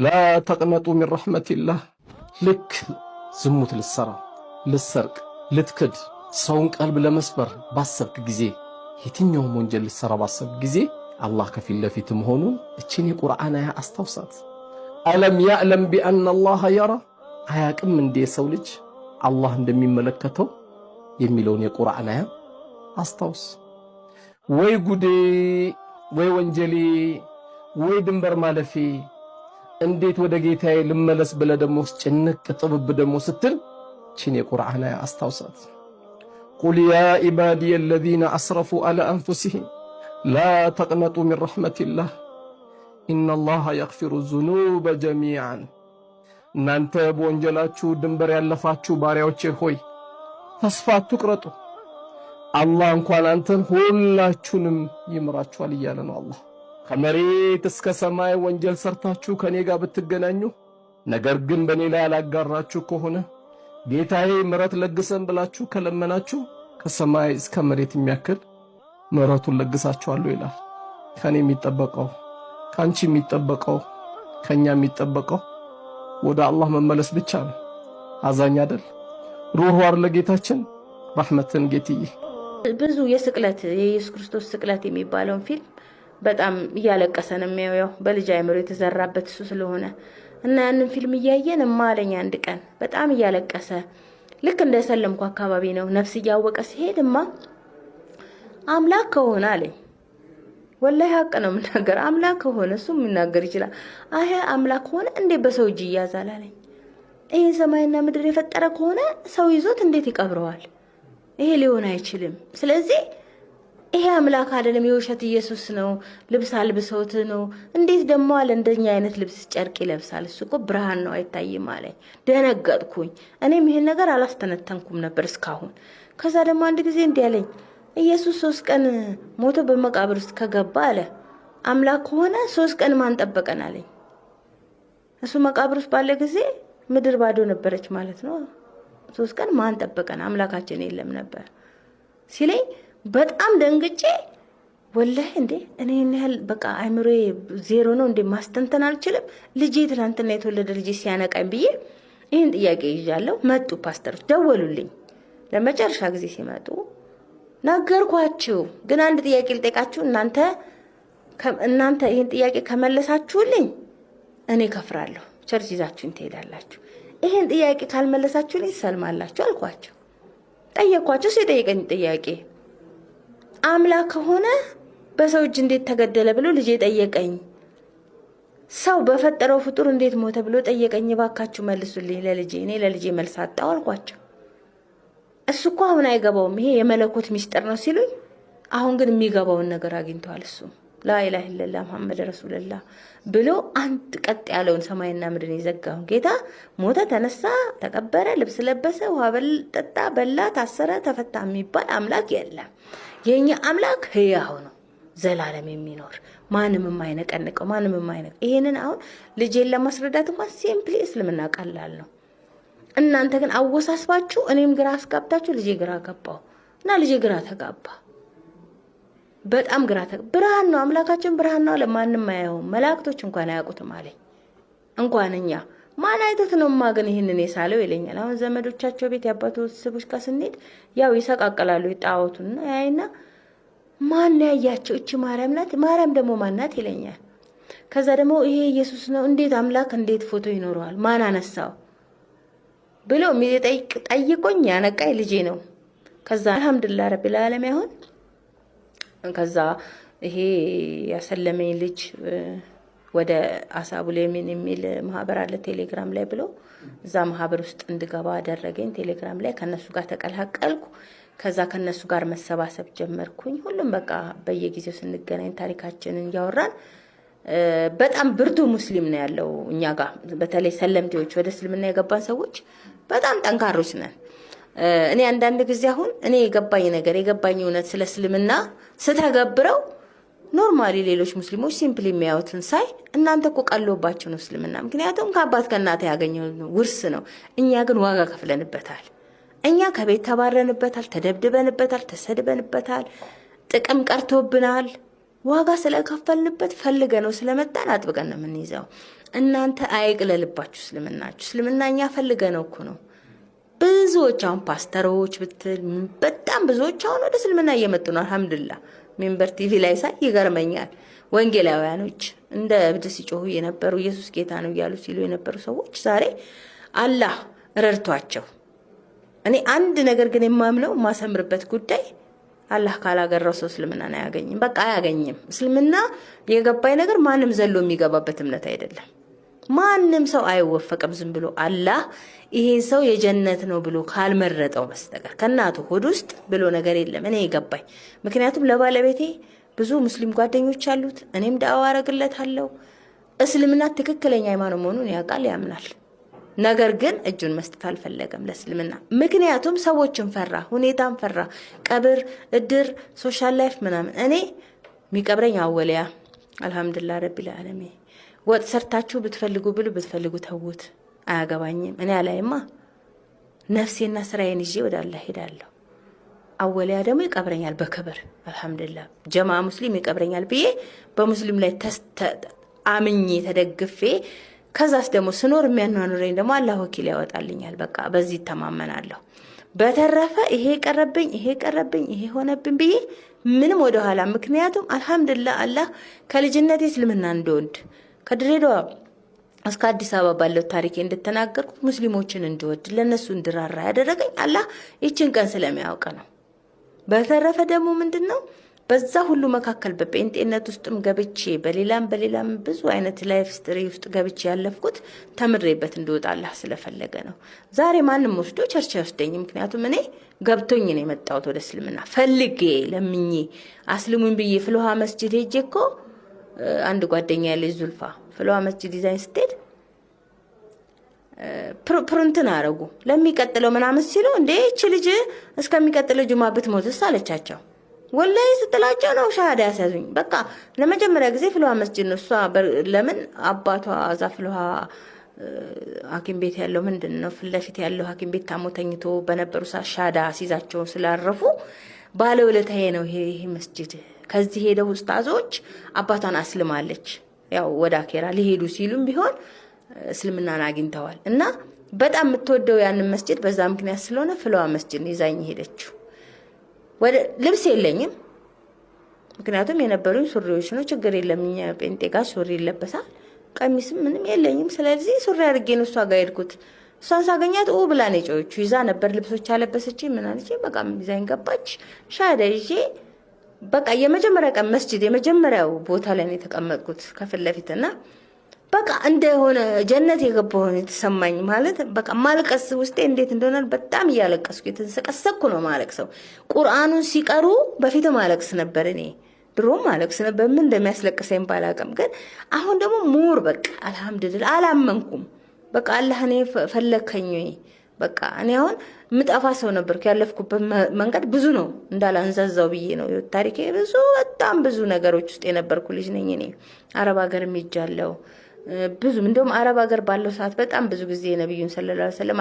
ላ ተቅነጡ ሚን ረሕመቲላህ። ልክ ዝሙት ልትሰራ፣ ልትሰርቅ፣ ልትክድ፣ ሰውን ቀልብ ለመስበር ባሰብክ ጊዜ፣ የትኛውም ወንጀል ልትሰራ ባሰብክ ጊዜ አላህ ከፊት ለፊት መሆኑን እችን የቁርአን አያ አስታውሳት። አለም ያዕለም ቢአነ አላህ የራ፣ አያቅም እንዴ ሰው ልጅ አላህ እንደሚመለከተው የሚለውን የቁርአን አያ አስታውስ። ወይ ጉዴ፣ ወይ ወንጀሌ፣ ወይ ድንበር ማለፌ፣ እንዴት ወደ ጌታዬ ልመለስ ብለ ደሞ ጭንቅ ጥብብ ደሞ ስትል እችን የቁርአን አያ አስታውሳት። ቁል ያ ኢባዲየ አለዚነ አስረፉ ዐላ አንፉሲሂም ላ ተቅነጡ ሚን ረሕመቲላህ ኢነላሃ የግፊሩ ዙኑበ ጀሚዓን። እናንተ በወንጀላችሁ ድንበር ያለፋችሁ ባሪያዎቼ ሆይ ተስፋ አትቁረጡ፣ አላህ እንኳን አንተን ሁላችሁንም ይምራችኋል እያለ ነው አላህ። ከመሬት እስከ ሰማይ ወንጀል ሰርታችሁ ከኔ ጋር ብትገናኙ፣ ነገር ግን በኔ ላይ ያላጋራችሁ ከሆነ ጌታዬ ምሕረት ለግሰን ብላችሁ ከለመናችሁ ከሰማይ እስከ መሬት የሚያክል ምሕረቱን ለግሳችኋለሁ ይላል። ከኔ የሚጠበቀው ካንቺ የሚጠበቀው ከኛ የሚጠበቀው ወደ አላህ መመለስ ብቻ ነው። አዛኝ አይደል? ሩህ ዋር ለጌታችን ረሕመትን ጌትዬ። ብዙ የስቅለት የኢየሱስ ክርስቶስ ስቅለት የሚባለውን ፊልም በጣም እያለቀሰ ነው የሚያየው። በልጅ አይምሮ የተዘራበት እሱ ስለሆነ እና ያንን ፊልም እያየን ማለኛ አንድ ቀን በጣም እያለቀሰ ልክ እንደሰለምኩ አካባቢ ነው ነፍስ እያወቀ ሲሄድማ አምላክ ከሆነ አለኝ። ወላሂ ሀቅ ነው የምናገር። አምላክ ከሆነ እሱ የሚናገር ይችላል። አሄ አምላክ ከሆነ እንዴት በሰው እጅ ይያዛል አለኝ። ይሄ ሰማይና ምድር የፈጠረ ከሆነ ሰው ይዞት እንዴት ይቀብረዋል? ይሄ ሊሆን አይችልም። ስለዚህ ይሄ አምላክ አይደለም፣ የውሸት ኢየሱስ ነው። ልብስ አልብሰውት ነው። እንዴት ደግሞ አለ እንደኛ አይነት ልብስ ጨርቅ ይለብሳል? እሱ እኮ ብርሃን ነው አይታይም አለኝ። ደነገጥኩኝ። እኔም ይሄን ነገር አላስተነተንኩም ነበር እስካሁን። ከዛ ደግሞ አንድ ጊዜ እንዲህ አለኝ፣ ኢየሱስ 3 ቀን ሞቶ በመቃብር ውስጥ ከገባ አለ አምላክ ከሆነ 3 ቀን ማን ጠበቀን አለኝ። እሱ መቃብር ውስጥ ባለ ጊዜ ምድር ባዶ ነበረች ማለት ነው። 3 ቀን ማን ጠበቀን? አምላካችን የለም ነበር ሲለኝ በጣም ደንግጬ ወላሂ እንዴ እኔ ያህል በቃ አይምሮዬ ዜሮ ነው እንዴ? ማስተንተን አልችልም። ልጄ ትናንትና የተወለደ ልጄ ሲያነቃኝ ብዬ ይህን ጥያቄ ይዣለሁ። መጡ ፓስተሮች ደወሉልኝ። ለመጨረሻ ጊዜ ሲመጡ ነገርኳችሁ። ግን አንድ ጥያቄ ልጠይቃችሁ፣ እናንተ ይህን ጥያቄ ከመለሳችሁልኝ እኔ ከፍራለሁ፣ ቸርች ይዛችሁን ትሄዳላችሁ። ይህን ጥያቄ ካልመለሳችሁልኝ ሰልማላችሁ አልኳቸው። ጠየኳቸው። ሲጠይቀኝ ጥያቄ አምላክ ከሆነ በሰው እጅ እንዴት ተገደለ ብሎ ልጄ ጠየቀኝ። ሰው በፈጠረው ፍጡር እንዴት ሞተ ብሎ ጠየቀኝ። ባካችሁ መልሱልኝ ለልጄ። እኔ ለልጄ መልስ አጣሁ አልኳቸው። እሱ እኮ አሁን አይገባውም፣ ይሄ የመለኮት ሚስጥር ነው ሲሉኝ፣ አሁን ግን የሚገባውን ነገር አግኝተዋል። እሱ ላኢላሀ ኢለላህ ሙሐመድ ረሱልላህ ብሎ አንድ ቀጥ ያለውን ሰማይና ምድርን የዘጋውን ጌታ ሞተ፣ ተነሳ፣ ተቀበረ፣ ልብስ ለበሰ፣ ውሃ ጠጣ፣ በላ፣ ታሰረ፣ ተፈታ የሚባል አምላክ የለም። የኛ አምላክ ህያው ነው፣ ዘላለም የሚኖር ማንም የማይነቀንቀው ማንም የማይነቅ። ይሄንን አሁን ልጄን ለማስረዳት እንኳን ሲምፕሊ እስልምና ቀላል ነው። እናንተ ግን አወሳስባችሁ እኔም ግራ አስጋብታችሁ ልጄ ግራ ገባው እና ልጄ ግራ ተጋባ። በጣም ግራ ብርሃን ነው አምላካችን፣ ብርሃን ነው። ለማንም አያየውም፣ መላእክቶች እንኳን አያውቁትም አለኝ። እንኳን እኛ ማን አይቶት ነው ማገን ይሄንን የሳለው ይለኛል። አሁን ዘመዶቻቸው ቤት ያባቱ ሰዎች ጋር ስንሄድ ያው ይሰቃቀላሉ ይጣወቱና ያይና ማን ያያቸው? እቺ ማርያም ናት። ማርያም ደግሞ ማን ናት ይለኛል። ከዛ ደግሞ ይሄ ኢየሱስ ነው። እንዴት አምላክ እንዴት ፎቶ ይኖረዋል? ማን አነሳው ብሎ ጠይቆኝ ያነቃይ ልጄ ነው። ከዛ አልহামዱሊላህ ረቢል ዓለሚን አሁን ከዛ ይሄ ያሰለመኝ ልጅ ወደ አሳቡል የሚን የሚል ማህበር አለ ቴሌግራም ላይ ብሎ እዛ ማህበር ውስጥ እንድገባ አደረገኝ። ቴሌግራም ላይ ከነሱ ጋር ተቀላቀልኩ። ከዛ ከነሱ ጋር መሰባሰብ ጀመርኩኝ። ሁሉም በቃ በየጊዜው ስንገናኝ ታሪካችንን ያወራን። በጣም ብርቱ ሙስሊም ነው ያለው እኛ ጋር። በተለይ ሰለምቴዎች ወደ እስልምና የገባን ሰዎች በጣም ጠንካሮች ነን። እኔ አንዳንድ ጊዜ አሁን እኔ የገባኝ ነገር የገባኝ እውነት ስለ እስልምና ስተገብረው ኖርማሊ ሌሎች ሙስሊሞች ሲምፕሊ የሚያዩትን ሳይ እናንተ እኮ ቀሎባችሁ ነው እስልምና። ምክንያቱም ከአባት ከእናት ያገኘው ውርስ ነው። እኛ ግን ዋጋ ከፍለንበታል። እኛ ከቤት ተባረንበታል፣ ተደብድበንበታል፣ ተሰድበንበታል፣ ጥቅም ቀርቶብናል። ዋጋ ስለከፈልንበት ፈልገ ነው ስለመጣን አጥብቀን ነው የምንይዘው። እናንተ አይቅለልባችሁ እስልምናችሁ። እስልምናኛ ፈልገ ነው እኮ ነው። ብዙዎች አሁን ፓስተሮች ብትል በጣም ብዙዎች አሁን ወደ እስልምና እየመጡ ነው። አልሐምዱሊላህ ሚንበር ቲቪ ላይ ሳይ ይገርመኛል። ወንጌላውያኖች እንደ እብድ ሲጮሁ የነበሩ ኢየሱስ ጌታ ነው እያሉ ሲሉ የነበሩ ሰዎች ዛሬ አላህ ረድቷቸው። እኔ አንድ ነገር ግን የማምነው የማሰምርበት ጉዳይ አላህ ካላገራው ሰው እስልምናን አያገኝም። በቃ አያገኝም። እስልምና የገባኝ ነገር ማንም ዘሎ የሚገባበት እምነት አይደለም። ማንም ሰው አይወፈቅም ዝም ብሎ አላህ ይሄን ሰው የጀነት ነው ብሎ ካልመረጠው በስተቀር ከናቱ ሆድ ውስጥ ብሎ ነገር የለም። እኔ የገባኝ ምክንያቱም ለባለቤቴ ብዙ ሙስሊም ጓደኞች አሉት። እኔም ዳዋ አረግለታለሁ። እስልምና ትክክለኛ ሃይማኖት መሆኑን ያውቃል፣ ያምናል። ነገር ግን እጁን መስጠት አልፈለገም ለእስልምና። ምክንያቱም ሰዎችን ፈራ፣ ሁኔታን ፈራ፣ ቀብር፣ እድር፣ ሶሻል ላይፍ ምናምን። እኔ የሚቀብረኝ አወሊያ አልሐምዱሊላህ ረቢል ዓለሚን። ወጥ ሰርታችሁ ብትፈልጉ ብሉ፣ ብትፈልጉ ተውት፣ አያገባኝም። እኔ አላይማ ነፍሴና ስራዬን ይዤ ወደ አላህ ሄዳለሁ። አወሊያ ደግሞ ይቀብረኛል በክብር አልሐምዱሊላህ። ጀማ ሙስሊም ይቀብረኛል ብዬ በሙስሊም ላይ አምኜ ተደግፌ ከዛስ ደግሞ ስኖር የሚያኗኑረኝ ደግሞ አላህ ወኪል ያወጣልኛል። በቃ በዚህ ተማመናለሁ። በተረፈ ይሄ ቀረብኝ ይሄ ሆነብኝ ብዬ ምንም ወደ ኋላ። ምክንያቱም አልሐምዱሊላህ አላህ ከልጅነቴ እስልምና እንደወድ ከድሬዳዋ እስከ አዲስ አበባ ባለው ታሪኬ እንደተናገርኩት ሙስሊሞችን እንድወድ ለነሱ እንድራራ ያደረገኝ አላህ ይችን ቀን ስለሚያውቅ ነው። በተረፈ ደግሞ ምንድነው በዛ ሁሉ መካከል በጴንጤነት ውስጥም ገብቼ በሌላም ብዙ አይነት ላይፍ ስትሪ ውስጥ ገብቼ ያለፍኩት ተምሬበት እንድወጣ አላህ ስለፈለገ ነው። ዛሬ ማንም ወስዶ ቸርች አይወስደኝም። ምክንያቱም እኔ ገብቶኝ ነው የመጣሁት ወደ እስልምና። ፈልጌ ለምኜ አስልሙኝ ብዬ ፍልውሃ መስጂድ ሄጄ እኮ አንድ ጓደኛ ያለች ዙልፋ ፍልውሃ መስጂድ ዲዛይን ስትሄድ ፕሩንትን አረጉ ለሚቀጥለው ምናምን ሲሉ እንዴ እቺ ልጅ እስከሚቀጥለው ጁማ ብትሞትስ አለቻቸው። ወላሂ ስትላቸው ነው ሻሃዳ ያሳዙኝ። በቃ ለመጀመሪያ ጊዜ ፍልውሃ መስጂድ ነው እሷ። ለምን አባቷ እዛ ፍልውሃ ሐኪም ቤት ያለው ምንድነው ፊት ለፊት ያለው ሐኪም ቤት ታሞ ተኝቶ በነበሩ ሰዓት ሻሃዳ ሲዛቸው ስላረፉ ባለውለታዬ ነው ይሄ መስጂድ። ከዚህ ሄደው ኡስታዞች አባቷን አስልማለች። ያው ወደ አኬራ ሊሄዱ ሲሉም ቢሆን እስልምናን አግኝተዋል። እና በጣም የምትወደው ያንን መስጂድ በዛ ምክንያት ስለሆነ ፍልውሃ መስጂድ ይዛኝ ሄደችው። ወደ ልብስ የለኝም ምክንያቱም የነበሩኝ ሱሪዎች ነው። ችግር የለም እኛ ጴንጤ ጋር ሱሪ ይለበሳል። ቀሚስም ምንም የለኝም። ስለዚህ ሱሪ አድርጌ ነው እሷ ጋር ሄድኩት። እሷን ሳገኛት ብላ ነው የጮኸችው። ይዛ ነበር ልብሶች አለበሰች ምን አለች። በቃ ይዛኝ ገባች። ሻሃዳ ይዤ በቃ የመጀመሪያ ቀን መስጂድ የመጀመሪያው ቦታ ላይ ነው የተቀመጥኩት ከፊት ለፊትና በቃ እንደሆነ ጀነት የገባሁ ነው የተሰማኝ። ማለት በቃ ማልቀስ ውስጤ እንዴት እንደሆነ በጣም እያለቀስኩ የተንሰቀሰቅኩ ነው ማለቅሰው። ቁርአኑን ሲቀሩ በፊት ማለቅስ ነበር። እኔ ድሮ ማለቅስ ነበር ምን እንደሚያስለቅሰኝ ባላውቅም፣ ግን አሁን ደግሞ ሙር በቃ አልሐምዱሊላህ አላመንኩም። በቃ አላህ እኔ ፈለከኝ ወይ በቃ እኔ አሁን ምጣፋ ሰው ነበርኩ። ያለፍኩበት መንገድ ብዙ ነው እንዳላንዛዛው ብዬ ነው ታሪኬ ብዙ በጣም ብዙ ነገሮች ውስጥ የነበርኩ ልጅ ነኝ። እኔ አረብ ሀገር ሄጃለሁ። ብዙ እንደውም አረብ ሀገር ባለው ሰዓት በጣም ብዙ ጊዜ ነብዩን ሰለላሁ ዐለይሂ ወሰለም